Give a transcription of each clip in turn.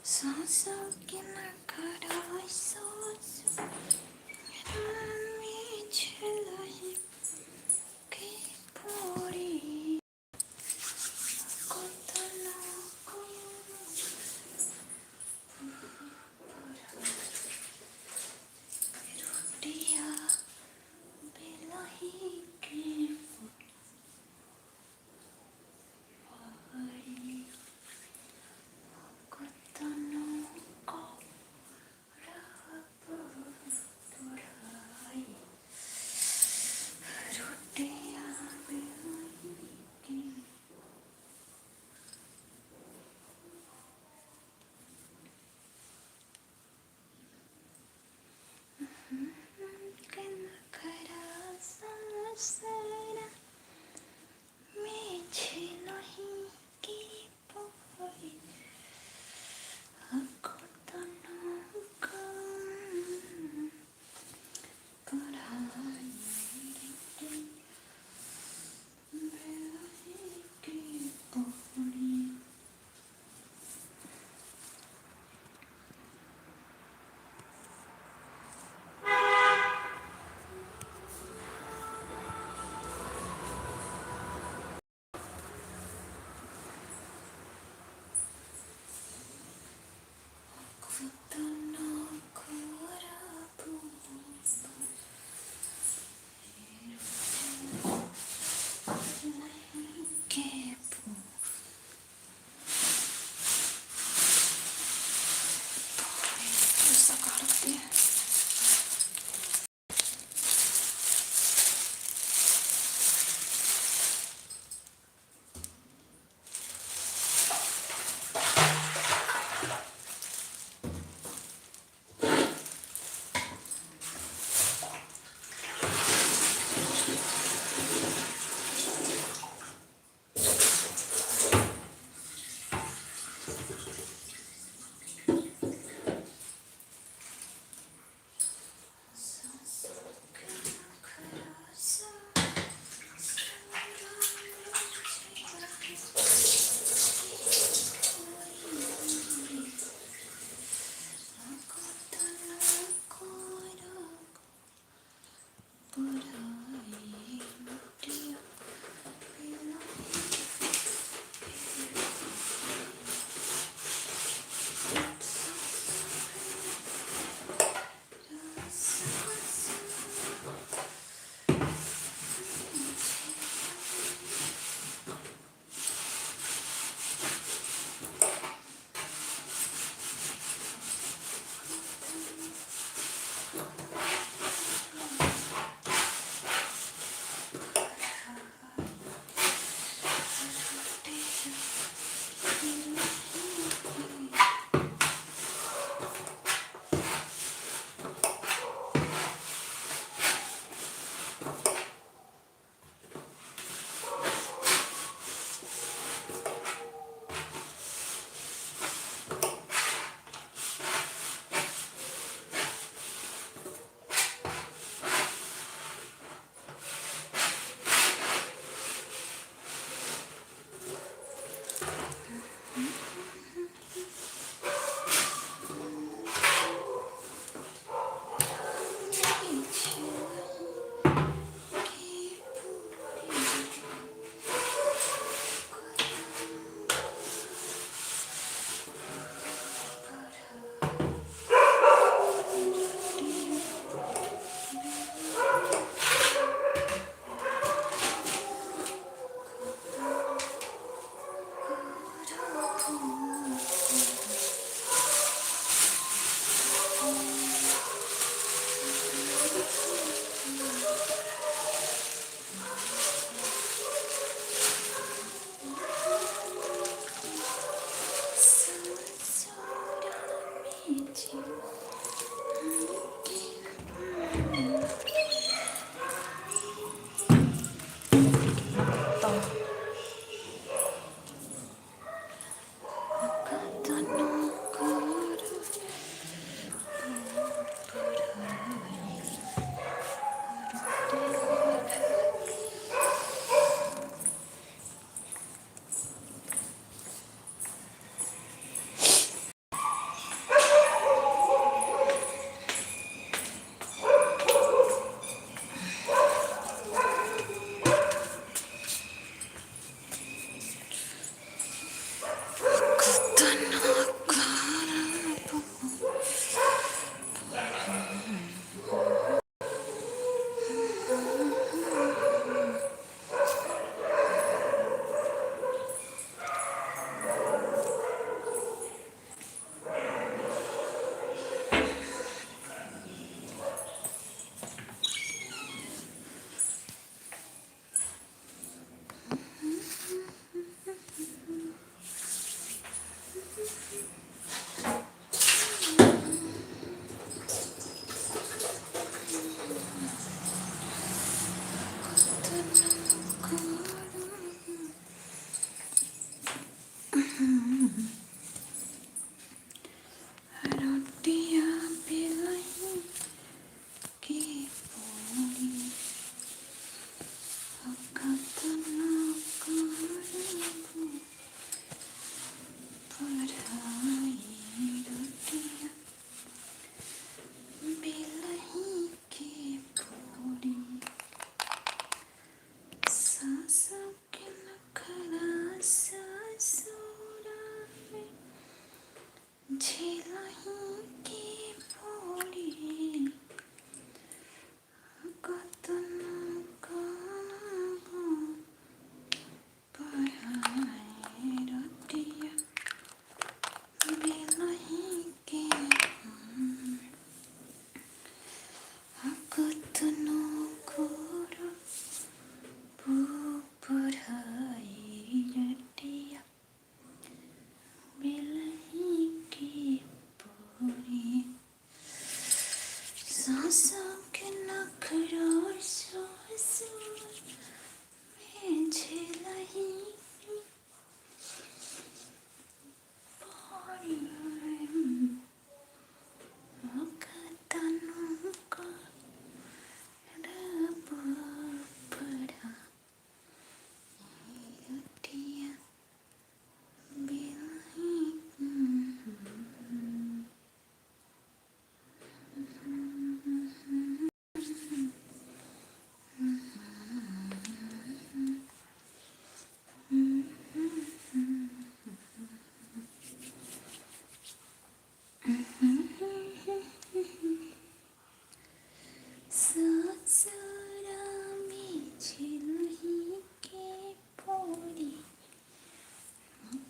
सांसों की नखराई सांसों में छलही की पूरी कोतला को रुटिया बिलही की पूरी कोतला को पुराई रुटिया बिलही की नखरा सांसरा में छलही की पूरी कोतला को पुराई बिलही की पूरी कोतला कोरा बिलही की पूरी सकाळते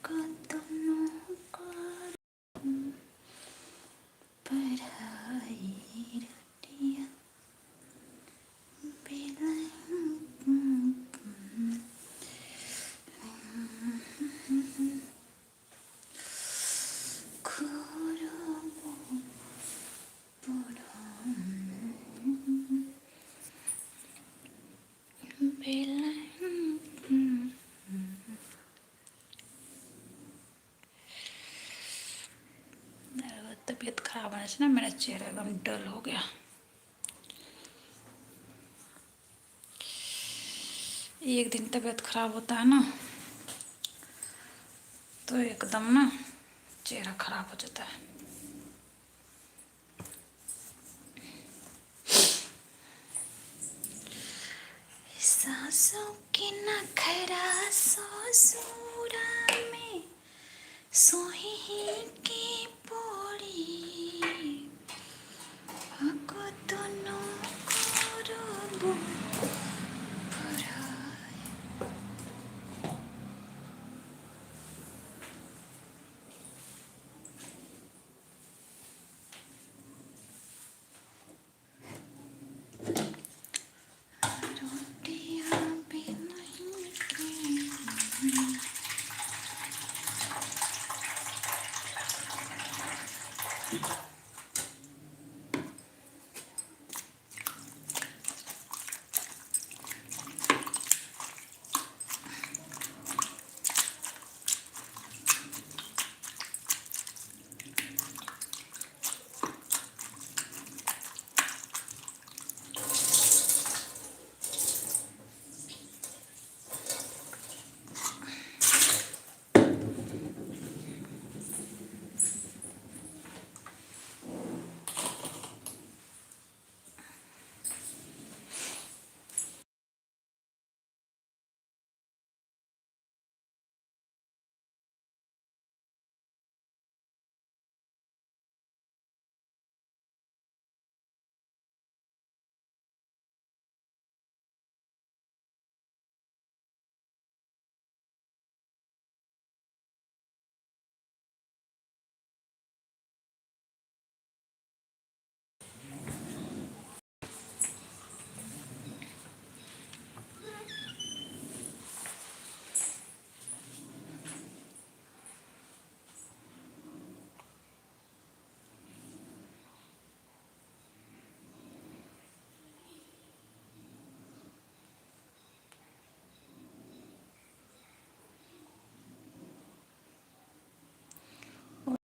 कतनो करूं पढ़ाई रटिया तबीयत खराब होने से ना मेरा चेहरा एकदम डल हो गया। एक दिन तबीयत खराब होता है ना तो एकदम ना चेहरा खराब हो जाता है। सासों के नखरा ससुरा में सोही के पड़ी कतनो करबो रोटियां भी नहीं के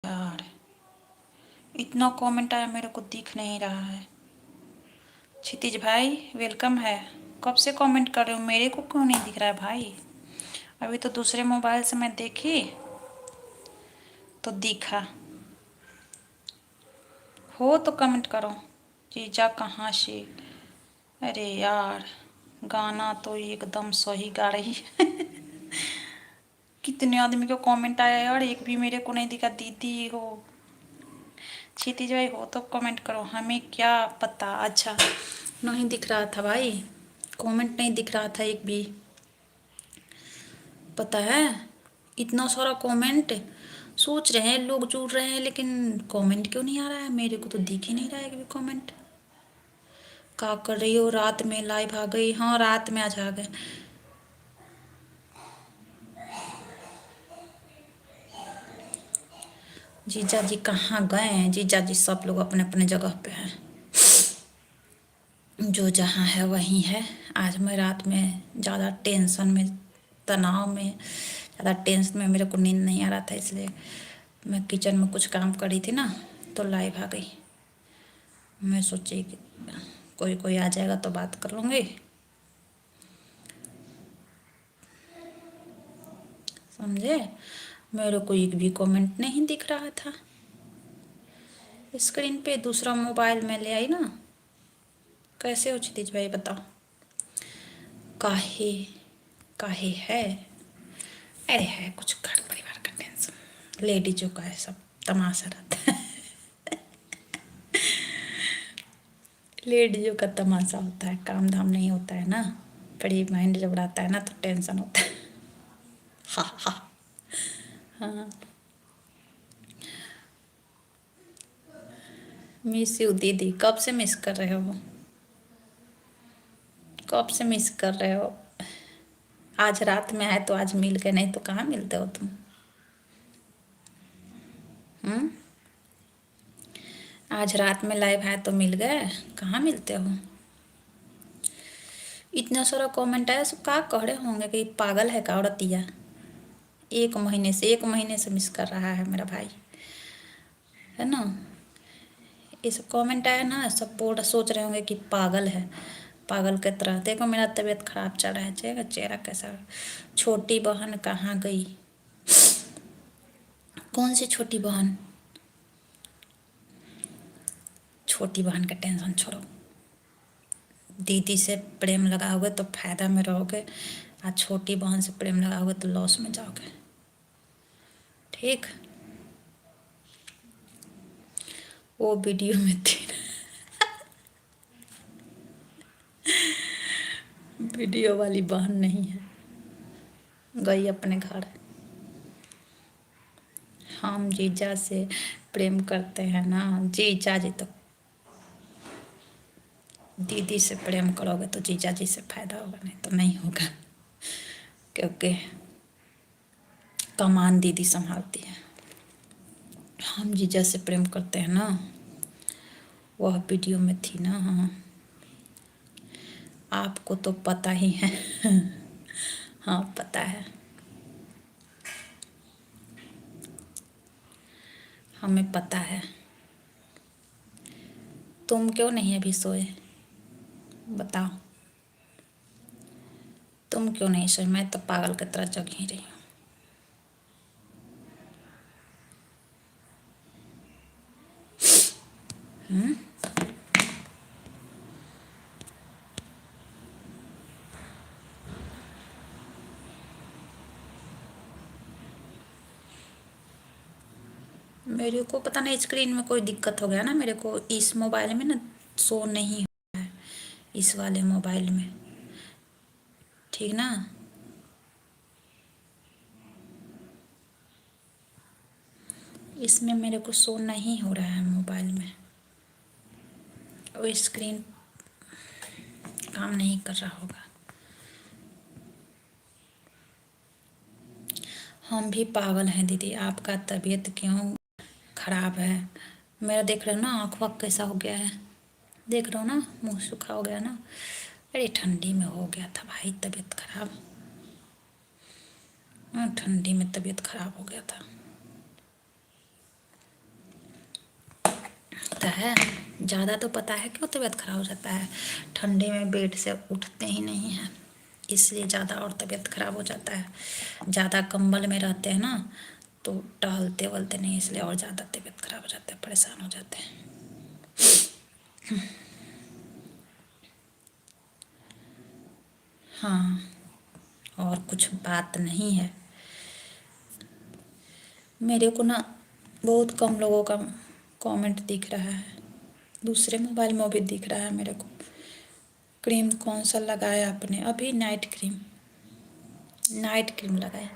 यार इतना कमेंट आया मेरे को दिख नहीं रहा है। क्षितिज भाई वेलकम है। कब से कमेंट कर रहे हो, मेरे को क्यों नहीं दिख रहा है भाई? अभी तो दूसरे मोबाइल से मैं देखी तो दिखा। हो तो कमेंट करो। जीजा कहाँ से? अरे यार गाना तो एकदम सही गा रही है। कितने आदमी को कमेंट आया यार, एक भी मेरे को नहीं दिखा। दीदी हो, क्षितिज भाई हो तो कमेंट करो, हमें क्या पता। अच्छा नहीं दिख रहा था भाई, कमेंट नहीं दिख रहा था एक भी। पता है इतना सारा कमेंट, सोच रहे हैं लोग जुड़ रहे हैं लेकिन कमेंट क्यों नहीं आ रहा है? मेरे को तो दिख ही नहीं रहा है कि कमेंट। क्या कर रही हो? रात में लाइव आ गई? हाँ रात में आज आ गए। जीजा जी कहाँ गए हैं? जीजा जी सब लोग अपने अपने जगह पे हैं, जो जहाँ है वहीं है। आज मैं रात में ज़्यादा टेंशन में, तनाव में, ज़्यादा टेंशन में मेरे को नींद नहीं आ रहा था, इसलिए मैं किचन में कुछ काम कर रही थी ना तो लाइव आ गई। मैं सोची कि कोई कोई आ जाएगा तो बात कर लूँगी। समझे? मेरे को एक भी कमेंट नहीं दिख रहा था स्क्रीन पे। दूसरा मोबाइल में ले आई ना। कैसे हो क्षितिज भाई बताओ? काहे काहे है? अरे है कुछ घर परिवार का टेंशन, लेडीजों का है सब तमाशा रहता है। लेडीजों का तमाशा होता है, काम धाम नहीं होता है ना। फ्री माइंड जब रहता है ना तो टेंशन होता है। हाँ हाँ हाँ, मिस यू दीदी। कब से मिस कर रहे हो? कब से मिस कर रहे हो? आज रात में आए तो आज मिल गए, नहीं तो कहाँ मिलते हो तुम? हम्म। आज रात में लाइव आए तो मिल गए, कहाँ मिलते हो? इतना सारा कमेंट आया, सब क्या कह रहे होंगे कि पागल है का औरतिया। एक महीने से मिस कर रहा है मेरा भाई, है ना। ये सब कमेंट आया ना, सब बोल सोच रहे होंगे कि पागल है, पागल की तरह। देखो मेरा तबीयत खराब चल रहा है, चेहरा चेहरा कैसा। छोटी बहन कहाँ गई? कौन सी छोटी बहन? छोटी बहन का टेंशन छोड़ो। दीदी से प्रेम लगाओगे तो फायदा में रहोगे, और छोटी बहन से प्रेम लगाओगे तो लॉस में जाओगे। ठीक। वो वीडियो में थी। वीडियो वाली बहन नहीं है, गई अपने घर। हम जीजा से प्रेम करते हैं ना, जीजा जी तो। दीदी से प्रेम करोगे तो जीजा जी से फायदा होगा, नहीं तो नहीं होगा, क्योंकि कमान दीदी संभालती है। हम जीजा से प्रेम करते हैं ना, वह वीडियो में थी ना। हाँ, आपको तो पता ही है। हाँ पता है, हमें पता है। तुम क्यों नहीं अभी सोए? बताओ, तुम क्यों नहीं सोए? मैं तो पागल की तरह जग ही रही हूँ। मेरे को पता नहीं, स्क्रीन में कोई दिक्कत हो गया ना, मेरे को इस मोबाइल में ना शो नहीं हो रहा है, इस वाले मोबाइल में। ठीक ना। इसमें मेरे को शो नहीं हो रहा है मोबाइल में, वो स्क्रीन काम नहीं कर रहा होगा। हम भी पागल हैं दीदी, आपका तबीयत क्यों खराब है? मेरा देख रहे हो ना, आँख वाँख कैसा हो गया है, देख रहे हो ना, मुंह सूखा हो गया ना। अरे ठंडी में हो गया था भाई तबीयत खराब। हाँ, ठंडी में तबीयत खराब हो गया था। पता है, ज़्यादा तो पता है क्यों तबीयत खराब हो जाता है। ठंडी में बेड से उठते ही नहीं हैं, इसलिए ज़्यादा और तबीयत खराब हो जाता है। ज़्यादा कंबल में रहते हैं ना, तो टहलते वलते नहीं, इसलिए और ज़्यादा तबीयत खराब हो जाता है, परेशान हो जाते हैं। हाँ, और कुछ बात नहीं है। मेरे को ना बहुत कम लोगों का कमेंट दिख रहा है, दूसरे मोबाइल में भी दिख रहा है मेरे को। क्रीम कौन सा लगाया आपने? अभी नाइट क्रीम, नाइट क्रीम लगाया।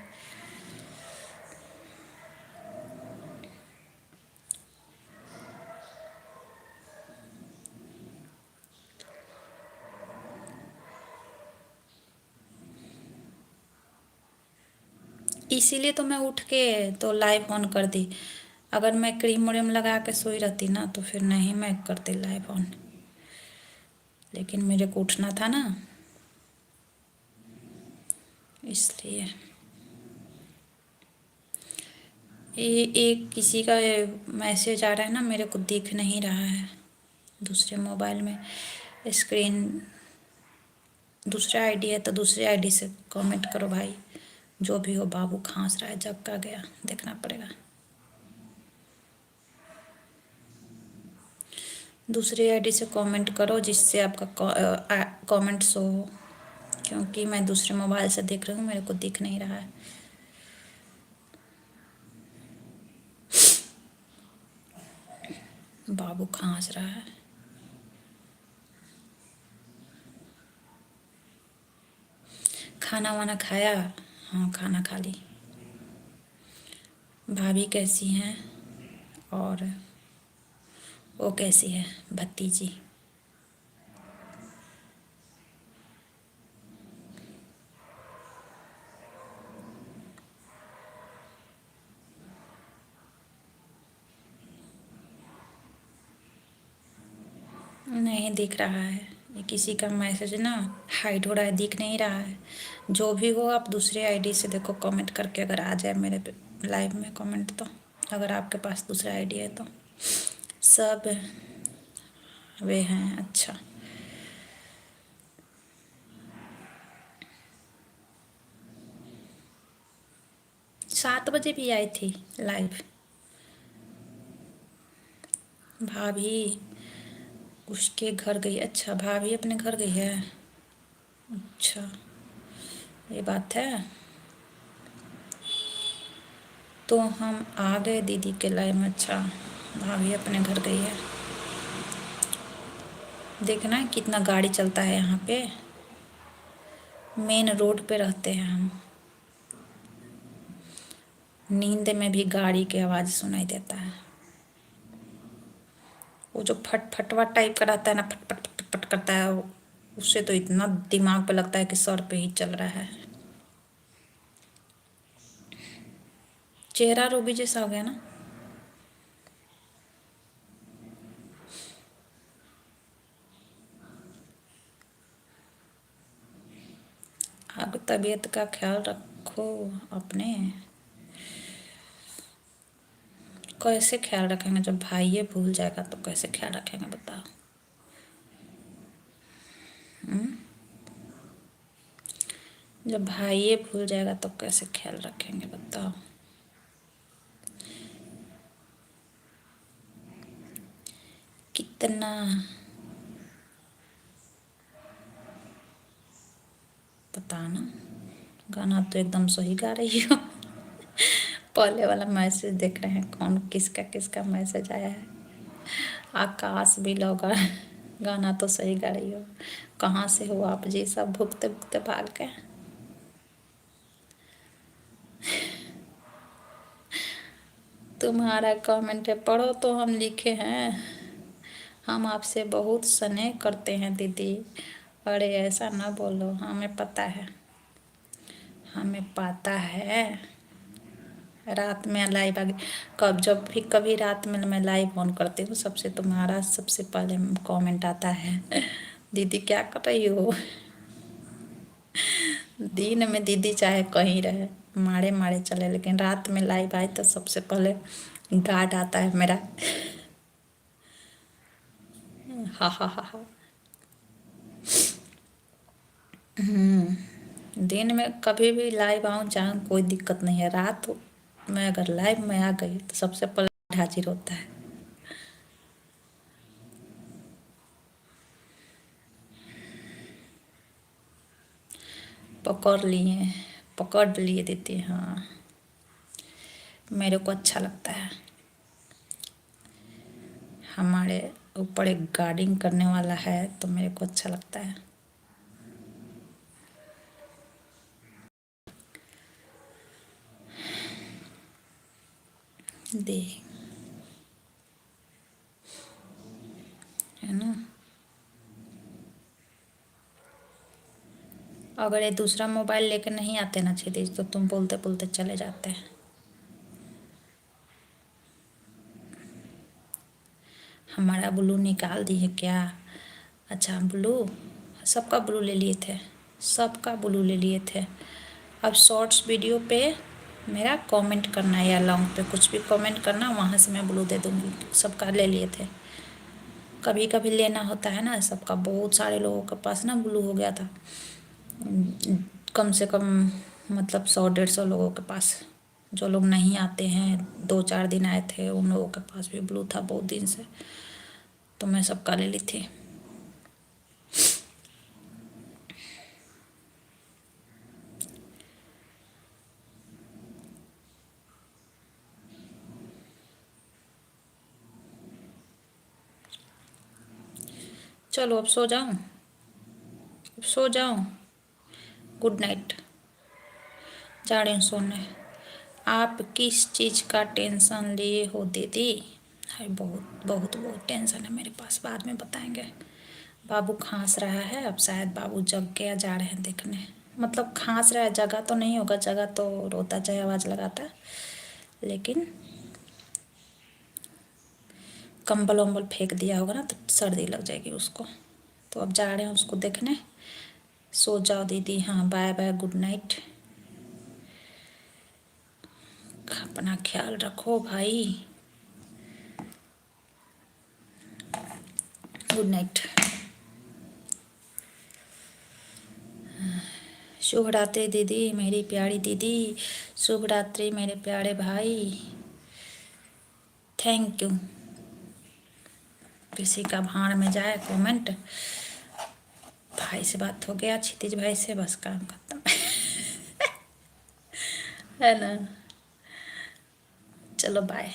इसीलिए तो मैं उठ के तो लाइव ऑन कर दी। अगर मैं क्रीम व्रीम लगा के सोई रहती ना, तो फिर नहीं मैं करती लाइव ऑन, लेकिन मेरे को उठना था ना, इसलिए। ये एक किसी का मैसेज आ रहा है ना, मेरे को दिख नहीं रहा है दूसरे मोबाइल में स्क्रीन। दूसरा आईडी है तो दूसरे आईडी से कमेंट करो भाई। जो भी हो, बाबू खांस रहा है, जग का गया, देखना पड़ेगा। दूसरी आईडी से कमेंट करो जिससे आपका कमेंट शो हो, क्योंकि मैं दूसरे मोबाइल से देख रही हूँ, मेरे को दिख नहीं रहा है। बाबू खांस रहा है। खाना वाना खाया? हाँ खाना खा ली। भाभी कैसी हैं और वो कैसी है भतीजी? नहीं दिख रहा है, ये किसी का मैसेज ना हाइड हो रहा है, दिख नहीं रहा है। जो भी हो आप दूसरे आईडी से देखो, कमेंट करके अगर आ जाए मेरे लाइव में कमेंट तो, अगर आपके पास दूसरा आईडी है तो। सब वे हैं, अच्छा। 7 बजे भी आई थी लाइव भाभी, उसके घर गई। अच्छा, भाभी अपने घर गई है। अच्छा, ये बात है। तो हम आ गए दीदी के लाइव में। अच्छा, भाभी अपने घर गई है। देखना कितना गाड़ी चलता है यहाँ पे, मेन रोड पे रहते हैं हम। नींद में भी गाड़ी की आवाज़ सुनाई देता है। वो जो फट फटवा टाइप का रहता है ना, फट फट फट फट करता है, उससे तो इतना दिमाग पे लगता है कि सर पे ही चल रहा है। चेहरा रोबी जैसा हो गया ना। आप तबीयत का ख्याल रखो अपने। कैसे ख्याल रखेंगे जब भाई ये भूल जाएगा तो कैसे ख्याल रखेंगे बताओ। जब भाई ये भूल जाएगा तो कैसे ख्याल रखेंगे बताओ। कितना पता ना, गाना तो एकदम सही गा रही हो। पहले वाला मैसेज देख रहे हैं कौन किसका किसका मैसेज आया है। आकाश भी लगा, गाना तो सही गा रही हो। कहाँ से हो आप जी, सब भुगते भुगते भाग के। तुम्हारा कमेंट है, पढ़ो तो हम लिखे हैं। हम आपसे बहुत स्नेह करते हैं दीदी। अरे ऐसा ना बोलो, हमें पता है, हमें पता है। रात में लाइव आ गई, कब जब भी कभी रात में मैं लाइव ऑन करती हूँ सबसे तुम्हारा सबसे पहले कमेंट आता है। दीदी क्या कर रही हो। दिन में दीदी चाहे कहीं रहे, मारे मारे चले, लेकिन रात में लाइव आए तो सबसे पहले गार्ड आता है मेरा। हा हा हा हा। दिन में कभी भी लाइव आऊँ जाऊँ कोई दिक्कत नहीं है। रात में अगर लाइव में आ गई तो सबसे पहले हाजिर होता है। पकड़ लिए, पकड़ लिए दीदी, हाँ। मेरे को अच्छा लगता है, हमारे ऊपर एक गार्डिंग करने वाला है तो मेरे को अच्छा लगता है। दे, है ना। अगर ये दूसरा मोबाइल लेकर नहीं आते ना क्षितिज, तो तुम बोलते बोलते चले जाते हैं। हमारा ब्लू निकाल दिए क्या? अच्छा ब्लू, सबका ब्लू ले लिए थे, सबका ब्लू ले लिए थे। अब शॉर्ट्स वीडियो पे मेरा कमेंट करना या लॉन्ग पे कुछ भी कमेंट करना, वहाँ से मैं ब्लू दे दूँगी। सबका ले लिए थे, कभी कभी लेना होता है ना सबका। बहुत सारे लोगों के पास ना ब्लू हो गया था, कम से कम मतलब 100-150 लोगों के पास। जो लोग नहीं आते हैं, 2-4 दिन आए थे, उन लोगों के पास भी ब्लू था बहुत दिन से, तो मैं सबका ले ली थी। चलो अब सो जाऊं, अब सो जाऊं। गुड नाइट, जा रही हूँ सोने। आप किस चीज़ का टेंशन लिए हो दीदी? है बहुत बहुत बहुत टेंशन है मेरे पास, बाद में बताएंगे। बाबू खांस रहा है, अब शायद बाबू जग गया, जा रहे हैं देखने। मतलब खांस रहा है, जगह तो नहीं होगा, जगह तो रोता चाहे आवाज़ लगाता, लेकिन कंबल वम्बल फेंक दिया होगा ना तो सर्दी लग जाएगी उसको। तो अब जा रहे हैं उसको देखने। सो जाओ दीदी। हाँ, बाय बाय, गुड नाइट। अपना ख्याल रखो भाई, गुड नाइट। शुभ रात्रि दीदी, मेरी प्यारी दीदी। शुभ रात्रि मेरे प्यारे भाई। Thank you. किसी का भाड़ में जाए कमेंट। भाई से बात हो गया, क्षितिज भाई से, बस काम खत्म। है ना? चलो बाय।